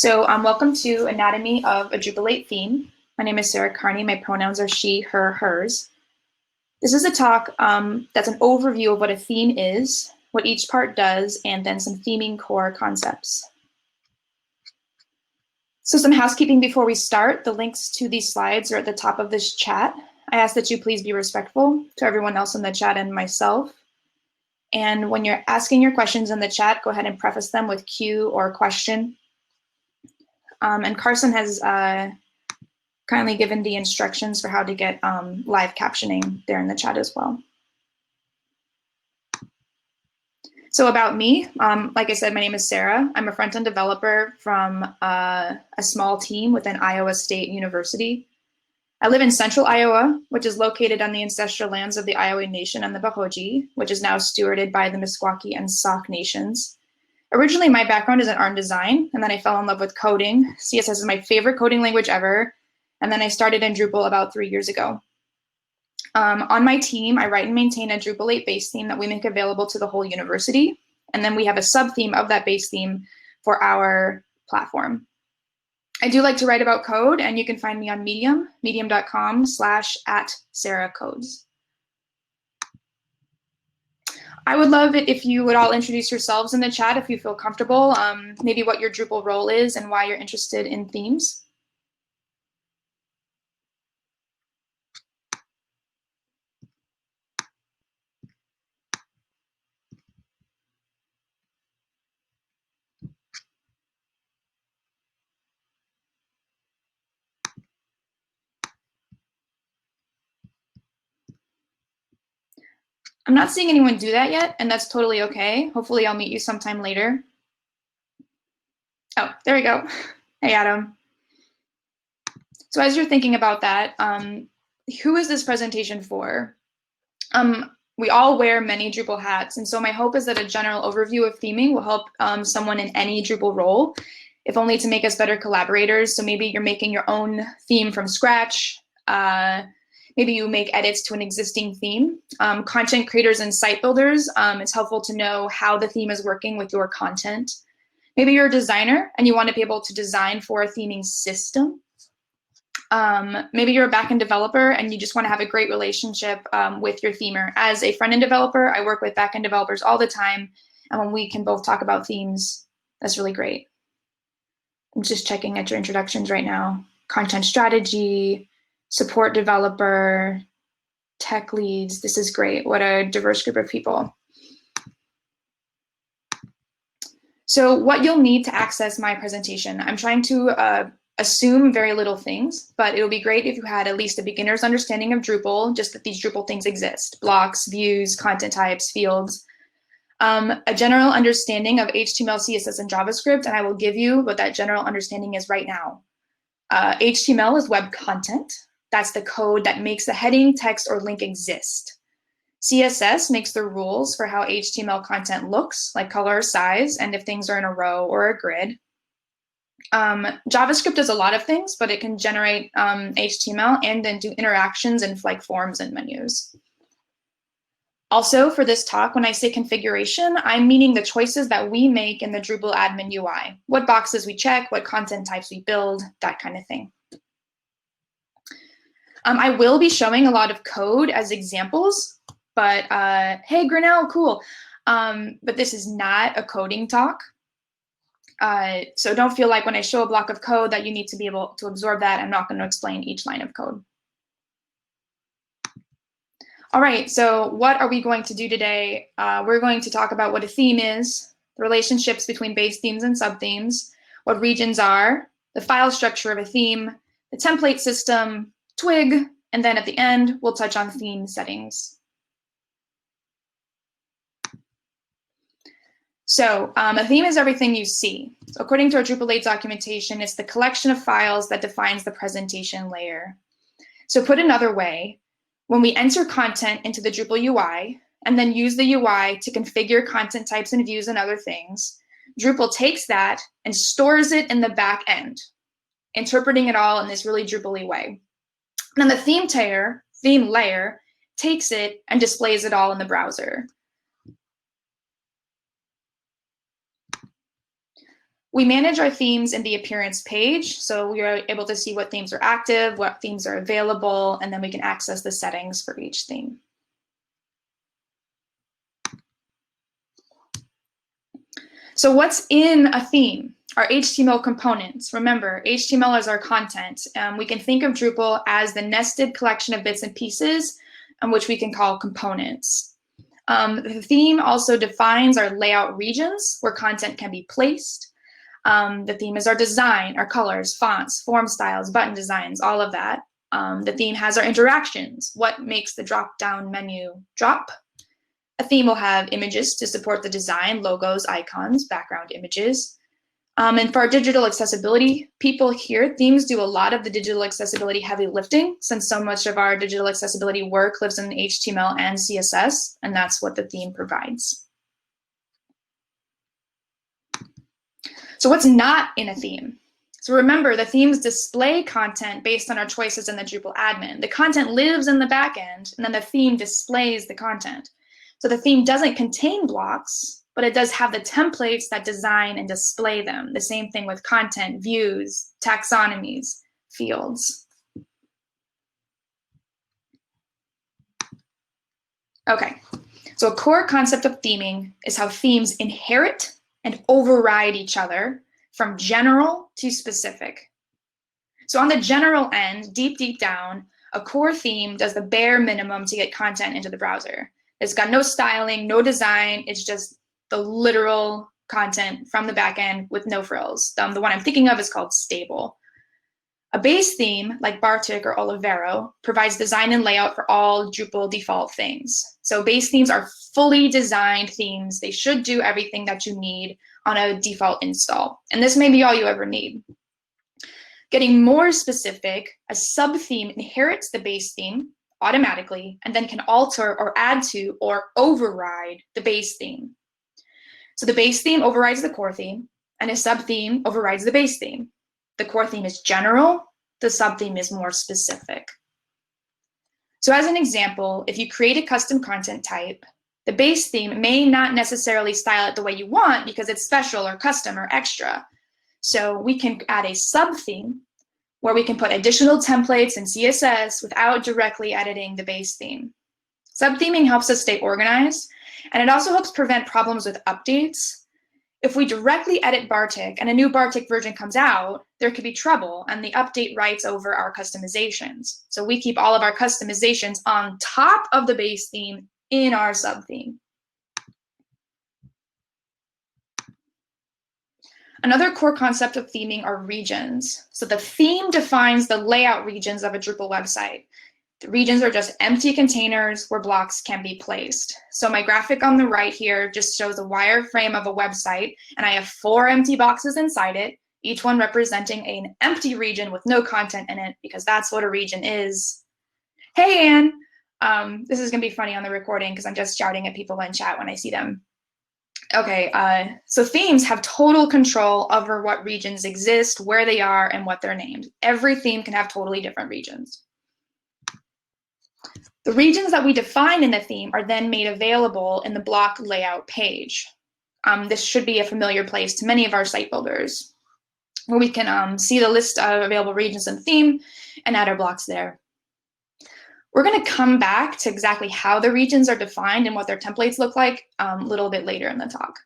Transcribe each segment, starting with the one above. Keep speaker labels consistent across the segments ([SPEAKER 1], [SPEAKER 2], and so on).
[SPEAKER 1] Welcome to Anatomy of a Drupal 8 Theme. My name is Sarah Carney. My pronouns are she, her, hers. This is a talk that's an overview of what a theme is, what each part does, and then some theming core concepts. So some housekeeping before we start. The links to these slides are at the top of this chat. I ask that you please be respectful to everyone else in the chat and myself. And when you're asking your questions in the chat, go ahead and preface them with Q or question. And Carson has kindly given the instructions for how to get live captioning there in the chat as well. So about me, like I said, my name is Sarah. I'm a front-end developer from a small team within Iowa State University. I live in central Iowa, which is located on the ancestral lands of the Iowa Nation and the Bahoji, which is now stewarded by the Meskwaki and Sauk nations. Originally, my background is in art and design, and then I fell in love with coding. CSS is my favorite coding language ever, and then I started in Drupal about 3 years ago. On my team, I write and maintain a Drupal 8 base theme that we make available to the whole university, and then we have a sub-theme of that base theme for our platform. I do like to write about code, and you can find me on Medium, medium.com/@SarahCodes. I would love it if you would all introduce yourselves in the chat if you feel comfortable, maybe what your Drupal role is and why you're interested in themes. I'm not seeing anyone do that yet, and that's totally okay. Hopefully I'll meet you sometime later. Oh, there we go. Hey, Adam. So as you're thinking about that, who is this presentation for? We all wear many Drupal hats, and so my hope is that a general overview of theming will help someone in any Drupal role, if only to make us better collaborators. So maybe you're making your own theme from scratch. Maybe you make edits to an existing theme. Content creators and site builders, it's helpful to know how the theme is working with your content. Maybe you're a designer and you want to be able to design for a theming system. Maybe you're a backend developer and you just want to have a great relationship with your themer. As a front-end developer, I work with backend developers all the time, and when we can both talk about themes, that's really great. I'm just checking at your introductions right now. Content strategy, support developer, tech leads. This is great. What a diverse group of people. So what you'll need to access my presentation, I'm trying to assume very little things, but it'll be great if you had at least a beginner's understanding of Drupal, just that these Drupal things exist: blocks, views, content types, fields, a general understanding of HTML, CSS, and JavaScript, and I will give you what that general understanding is right now. HTML is web content. That's the code that makes the heading, text, or link exist. CSS makes the rules for how HTML content looks, like color, size, and if things are in a row or a grid. JavaScript does a lot of things, but it can generate HTML and then do interactions in like forms and menus. Also, for this talk, when I say configuration, I'm meaning the choices that we make in the Drupal admin UI. What boxes we check, what content types we build, that kind of thing. I will be showing a lot of code as examples, but hey, Grinnell, cool. But this is not a coding talk. So don't feel like when I show a block of code that you need to be able to absorb that. I'm not going to explain each line of code. All right, so what are we going to do today? We're going to talk about what a theme is, the relationships between base themes and subthemes, what regions are, the file structure of a theme, the template system, twig, and then at the end, we'll touch on theme settings. So a theme is everything you see. So according to our Drupal 8 documentation, it's the collection of files that defines the presentation layer. So put another way, when we enter content into the Drupal UI and then use the UI to configure content types and views and other things, Drupal takes that and stores it in the back end, interpreting it all in this really Drupal-y way. And then the theme layer takes it and displays it all in the browser. We manage our themes in the appearance page, so we are able to see what themes are active, what themes are available, and then we can access the settings for each theme. So what's in a theme? Our HTML components. Remember, HTML is our content. We can think of Drupal as the nested collection of bits and pieces, which we can call components. The theme also defines our layout regions where content can be placed. The theme is our design, our colors, fonts, form styles, button designs, all of that. The theme has our interactions, what makes the drop-down menu drop. A theme will have images to support the design, logos, icons, background images. And for our digital accessibility people here, themes do a lot of the digital accessibility heavy lifting, since so much of our digital accessibility work lives in HTML and CSS, and that's what the theme provides. So what's not in a theme? So remember, the themes display content based on our choices in the Drupal admin. The content lives in the backend, and then the theme displays the content. So the theme doesn't contain blocks, but it does have the templates that design and display them. The same thing with content, views, taxonomies, fields. Okay, so a core concept of theming is how themes inherit and override each other from general to specific. So on the general end, deep down, a core theme does the bare minimum to get content into the browser. It's got no styling, no design. It's just the literal content from the backend with no frills. The one I'm thinking of is called stable. A base theme like Bartik or Olivero provides design and layout for all Drupal default things. So base themes are fully designed themes. They should do everything that you need on a default install. And this may be all you ever need. Getting more specific, a sub-theme inherits the base theme automatically and then can alter or add to or override the base theme. So the base theme overrides the core theme, and a sub-theme overrides the base theme. The core theme is general, the sub-theme is more specific. So as an example, if you create a custom content type, the base theme may not necessarily style it the way you want because it's special or custom or extra. So we can add a sub-theme where we can put additional templates and CSS without directly editing the base theme. Sub-theming helps us stay organized, and it also helps prevent problems with updates. If we directly edit Bartik and a new Bartik version comes out, there could be trouble and the update writes over our customizations. So we keep all of our customizations on top of the base theme in our sub-theme. Another core concept of theming are regions. So the theme defines the layout regions of a Drupal website. The regions are just empty containers where blocks can be placed. So my graphic on the right here just shows a wireframe of a website, and I have 4 empty boxes inside it, each one representing an empty region with no content in it, because that's what a region is. Hey, Anne. This is going to be funny on the recording because I'm just shouting at people in chat when I see them. Okay, so themes have total control over what regions exist, where they are, and what they're named. Every theme can have totally different regions. The regions that we define in the theme are then made available in the block layout page. This should be a familiar place to many of our site builders, where we can see the list of available regions in the theme and add our blocks there. We're going to come back to exactly how the regions are defined and what their templates look like a little bit later in the talk.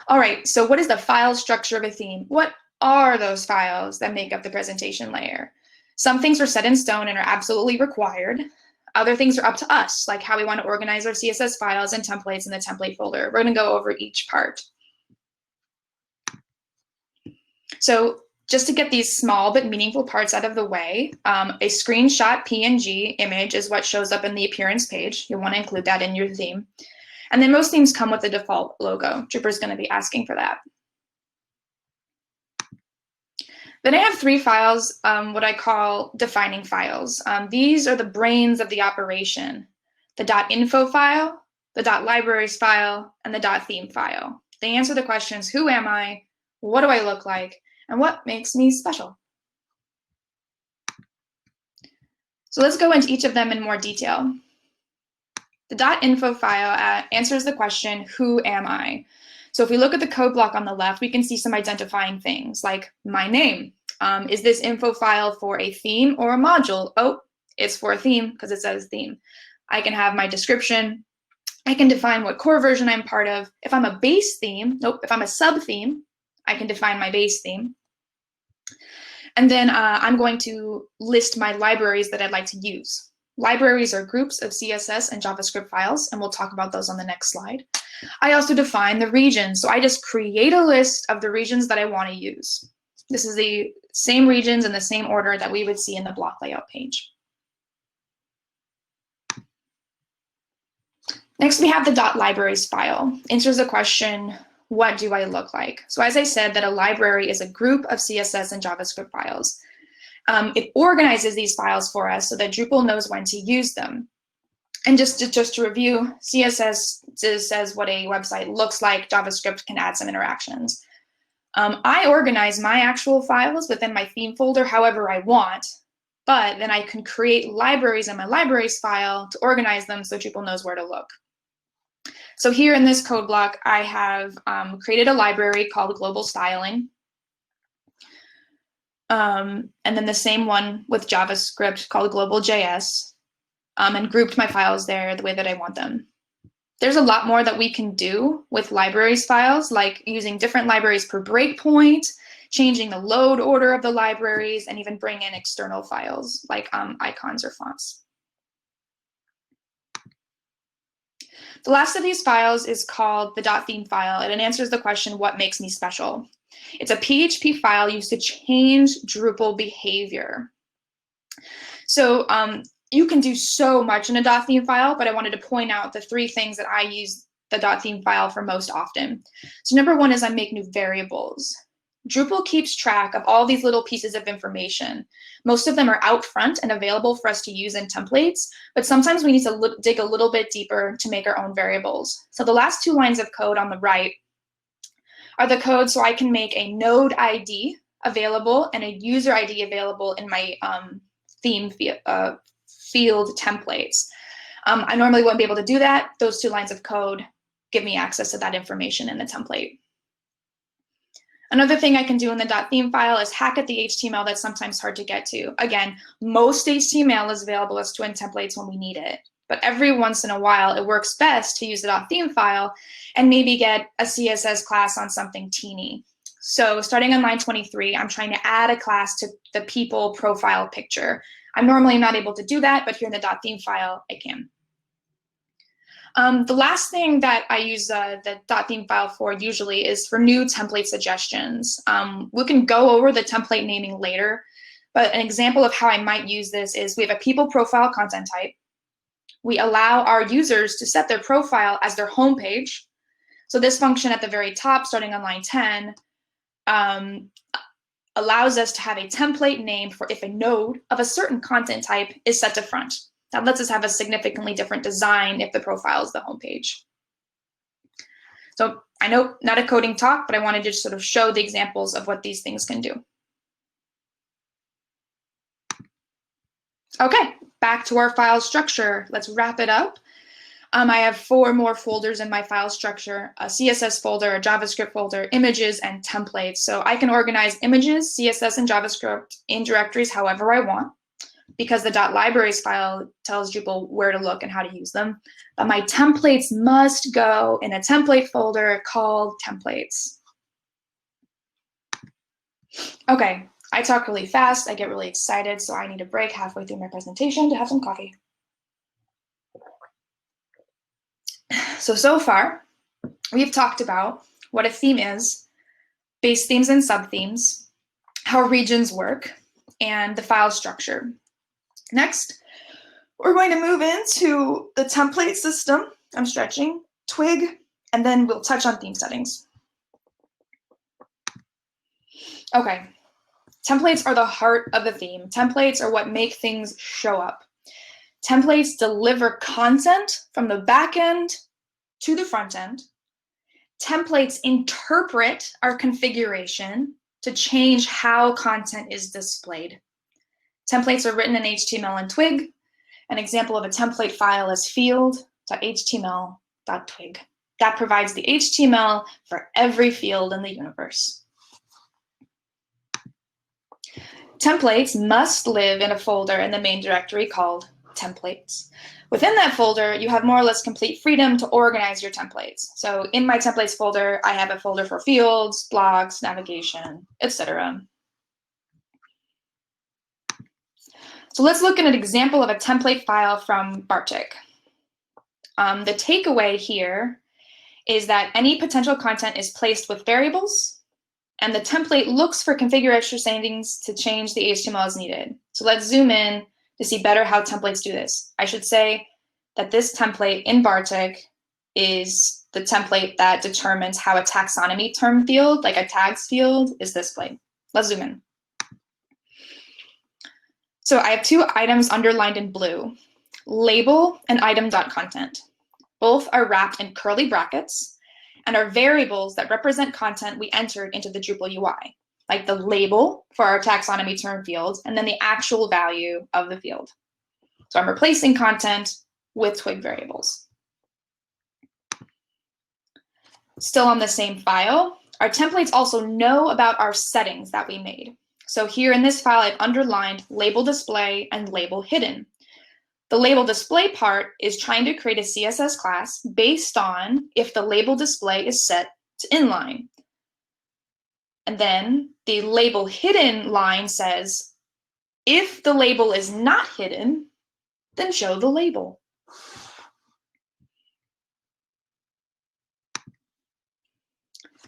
[SPEAKER 1] All right, so what is the file structure of a theme? What are those files that make up the presentation layer? Some things are set in stone and are absolutely required. Other things are up to us, like how we want to organize our CSS files and templates in the template folder. We're going to go over each part. So just to get these small but meaningful parts out of the way, a screenshot PNG image is what shows up in the appearance page. You'll want to include that in your theme. And then most themes come with the default logo. Drupal's going to be asking for that. Then I have 3 files, what I call defining files. These are the brains of the operation: the .info file, the .libraries file, and the .theme file. They answer the questions, who am I, what do I look like, and what makes me special? So let's go into each of them in more detail. The .info file answers the question, who am I? So if we look at the code block on the left, we can see some identifying things like my name. Is this info file for a theme or a module? Oh, it's for a theme because it says theme. I can have my description. I can define what core version I'm part of. If I'm a base theme, if I'm a sub theme, I can define my base theme. And then I'm going to list my libraries that I'd like to use. Libraries are groups of CSS and JavaScript files, and we'll talk about those on the next slide. I also define the regions. So I just create a list of the regions that I want to use. This is the same regions in the same order that we would see in the block layout page. Next, we have the .libraries file. Answers the question, what do I look like? So as I said, that a library is a group of CSS and JavaScript files. It organizes these files for us so that Drupal knows when to use them. And just to review, CSS says what a website looks like. JavaScript can add some interactions. I organize my actual files within my theme folder however I want, but then I can create libraries in my libraries file to organize them so Drupal knows where to look. So here in this code block, I have created a library called Global Styling. And then the same one with JavaScript called Global.js, and grouped my files there the way that I want them. There's a lot more that we can do with libraries files, like using different libraries per breakpoint, changing the load order of the libraries, and even bring in external files like icons or fonts. The last of these files is called the .theme file, and it answers the question, what makes me special? It's a PHP file used to change Drupal behavior. So you can do so much in a .theme file, but I wanted to point out the 3 things that I use the .theme file for most often. So number 1 is I make new variables. Drupal keeps track of all these little pieces of information. Most of them are out front and available for us to use in templates, but sometimes we need to dig a little bit deeper to make our own variables. So the last 2 lines of code on the right are the code so I can make a node ID available and a user ID available in my theme field templates. I normally wouldn't be able to do that. Those 2 lines of code give me access to that information in the template. Another thing I can do in the .theme file is hack at the HTML that's sometimes hard to get to. Again, most HTML is available as twin templates when we need it, but every once in a while it works best to use the .theme file and maybe get a CSS class on something teeny. So starting on line 23, I'm trying to add a class to the people profile picture. I'm normally not able to do that, but here in the .theme file, I can. The last thing that I use the .theme file for usually is for new template suggestions. We can go over the template naming later, but an example of how I might use this is we have a people profile content type. We allow our users to set their profile as their home page. So this function at the very top, starting on line 10, allows us to have a template name for if a node of a certain content type is set to front. That lets us have a significantly different design if the profile is the home page. So I know not a coding talk, but I wanted to just sort of show the examples of what these things can do. Okay, back to our file structure. Let's wrap it up. I have 4 more folders in my file structure: a CSS folder, a JavaScript folder, images, and templates. So I can organize images, CSS, and JavaScript in directories however I want, because the .libraries file tells Drupal where to look and how to use them. But my templates must go in a template folder called templates. Okay, I talk really fast, I get really excited, so I need a break halfway through my presentation to have some coffee. So far, we've talked about what a theme is, base themes and sub-themes, how regions work, and the file structure. Next, we're going to move into the template system. I'm stretching, twig, and then we'll touch on theme settings. Okay, templates are the heart of the theme. Templates are what make things show up. Templates deliver content from the back end to the front end. Templates interpret our configuration to change how content is displayed. Templates are written in HTML and Twig. An example of a template file is field.html.twig. that provides the HTML for every field in the universe. Templates must live in a folder in the main directory called templates. Within that folder, you have more or less complete freedom to organize your templates. So in my templates folder, I have a folder for fields, blogs, navigation, etc. So let's look at an example of a template file from Bartik. The takeaway here is that any potential content is placed with variables, and the template looks for configuration settings to change the HTML as needed. So let's zoom in to see better how templates do this. I should say that this template in Bartik is the template that determines how a taxonomy term field, like a tags field, is displayed. Let's zoom in. So I have two items underlined in blue, label and item.content. Both are wrapped in curly brackets and are variables that represent content we entered into the Drupal UI, like the label for our taxonomy term field, and then the actual value of the field. So I'm replacing content with twig variables. Still on the same file, our templates also know about our settings that we made. So here in this file, I've underlined label display and label hidden. The label display part is trying to create a CSS class based on if the label display is set to inline. And then the label hidden line says, if the label is not hidden, then show the label.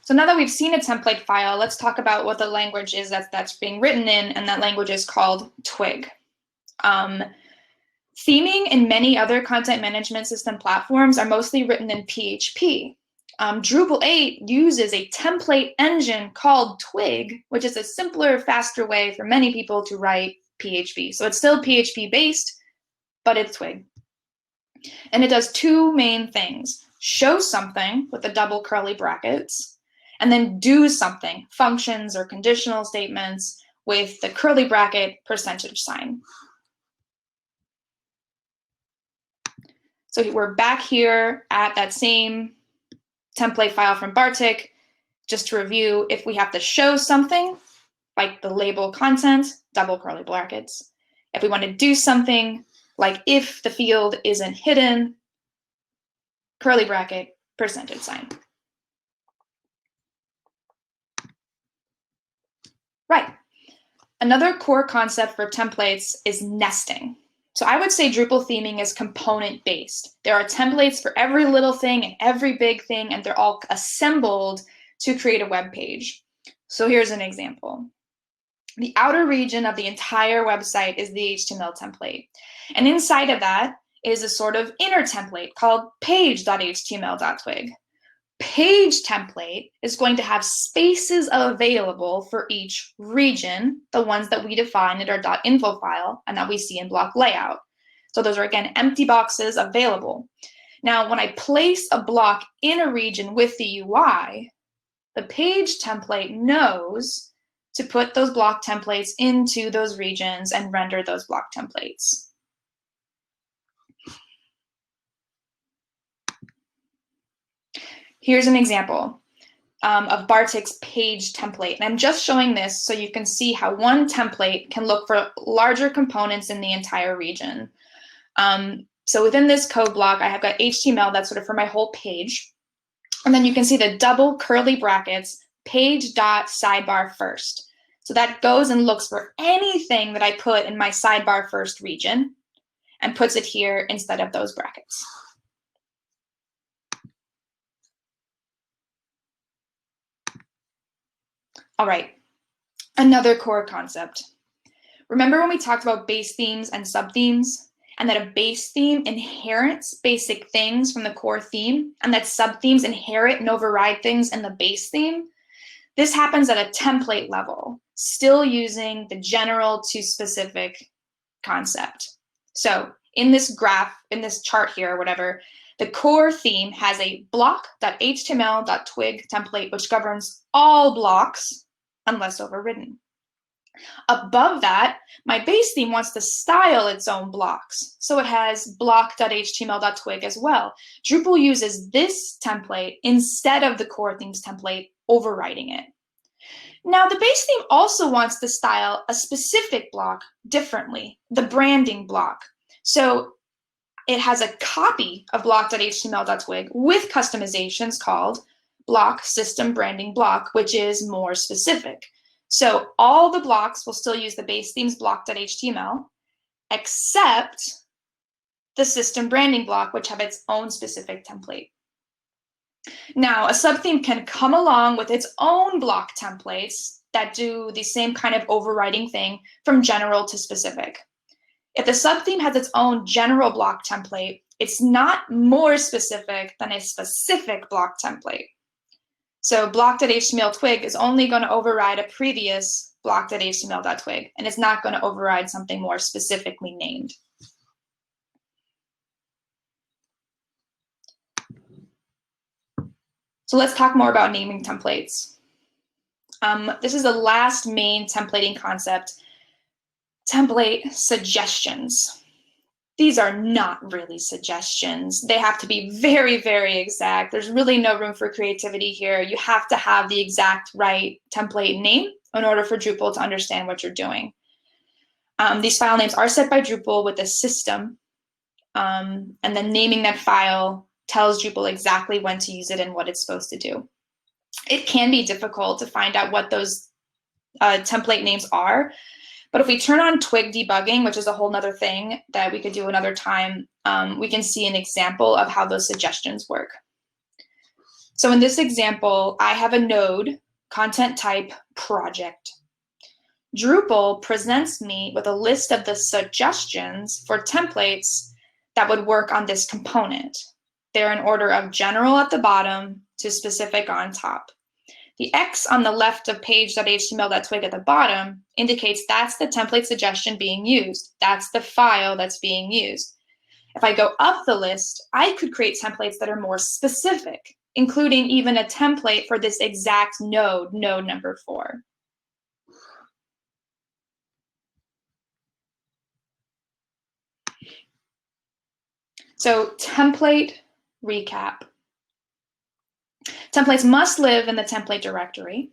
[SPEAKER 1] So now that we've seen a template file, let's talk about what the language is that's being written in, and that language is called Twig. Theming and many other content management system platforms are mostly written in PHP. Drupal 8 uses a template engine called Twig, which is a simpler, faster way for many people to write PHP. So it's still PHP based, but it's Twig. And it does two main things: show something with the double curly brackets, and then do something, functions or conditional statements, with the curly bracket percentage sign. So we're back here at that same template file from Bartik. Just to review, if we have to show something, like the label content, double curly brackets. If we want to do something, like if the field isn't hidden, curly bracket, percentage sign. Right. Another core concept for templates is nesting. So I would say Drupal theming is component-based. There are templates for every little thing and every big thing, and they're all assembled to create a web page. So here's an example. The outer region of the entire website is the HTML template. And inside of that is a sort of inner template called page.html.twig. Page template is going to have spaces available for each region, the ones that we define in our .info file and that we see in block layout. So those are, again, empty boxes available. Now, when I place a block in a region with the UI, the page template knows to put those block templates into those regions and render those block templates. Here's an example of Bartik's page template. And I'm just showing this so you can see how one template can look for larger components in the entire region. So within this code block, I have got HTML that's sort of for my whole page. And then you can see the double curly brackets, page.sidebar first. So that goes and looks for anything that I put in my sidebar first region and puts it here instead of those brackets. All right, another core concept. Remember when we talked about base themes and sub-themes, and that a base theme inherits basic things from the core theme, and that sub-themes inherit and override things in the base theme? This happens at a template level, still using the general to specific concept. So in this graph, in this chart here or whatever, the core theme has a block.html.twig template, which governs all blocks unless overridden. Above that, my base theme wants to style its own blocks. So it has block.html.twig as well. Drupal uses this template instead of the core themes template, overriding it. Now, the base theme also wants to style a specific block differently, the branding block. So it has a copy of block.html.twig with customizations called block system branding block, which is more specific. So all the blocks will still use the base theme's block.html, except the system branding block, which have its own specific template. Now, a subtheme can come along with its own block templates that do the same kind of overriding thing from general to specific. If the subtheme has its own general block template, it's not more specific than a specific block template. So block.html.twig is only going to override a previous block.html.twig, and it's not going to override something more specifically named. So let's talk more about naming templates. This is the last main templating concept, template suggestions. These are not really suggestions. They have to be very, very exact. There's really no room for creativity here. You have to have the exact right template name in order for Drupal to understand what you're doing. These file names are set by Drupal with a system, and then naming that file tells Drupal exactly when to use it and what it's supposed to do. It can be difficult to find out what those template names are, but if we turn on Twig debugging, which is a whole nother thing that we could do another time, we can see an example of how those suggestions work. So in this example, I have a node, content type project. Drupal presents me with a list of the suggestions for templates that would work on this component. They're in order of general at the bottom to specific on top. The X on the left of page.html.twig at the bottom indicates that's the template suggestion being used. That's the file that's being used. If I go up the list, I could create templates that are more specific, including even a template for this exact node, node number 4. So template recap. Templates must live in the template directory.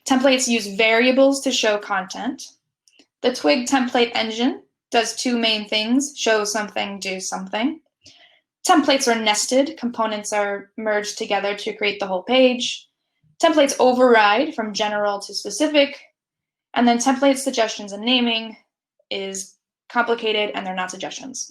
[SPEAKER 1] Templates use variables to show content. The Twig template engine does 2 main things: show something, do something. Templates are nested. Components are merged together to create the whole page. Templates override from general to specific. And then template suggestions and naming is complicated, and they're not suggestions.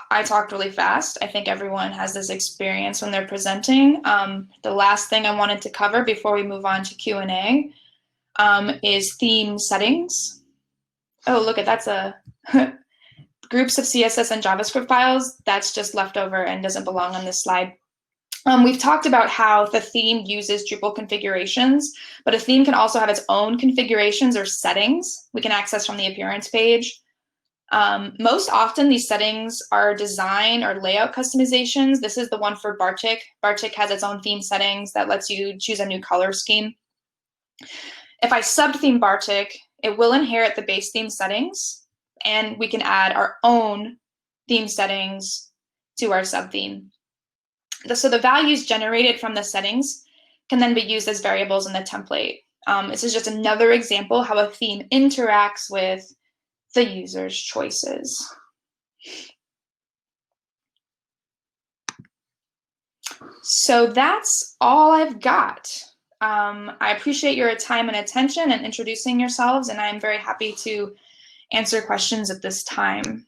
[SPEAKER 1] I talked really fast. I think everyone has this experience when they're presenting. The last thing I wanted to cover before we move on to Q&A is theme settings. Oh, look, that's a groups of CSS and JavaScript files. That's just leftover and doesn't belong on this slide. We've talked about how the theme uses Drupal configurations, but a theme can also have its own configurations or settings we can access from the appearance page. Most often these settings are design or layout customizations. This is the one for Bartik. Bartik has its own theme settings that lets you choose a new color scheme. If I subtheme Bartik, it will inherit the base theme settings, and we can add our own theme settings to our subtheme. So the values generated from the settings can then be used as variables in the template. This is just another example how a theme interacts with the user's choices. So that's all I've got. I appreciate your time and attention and introducing yourselves, and I'm very happy to answer questions at this time.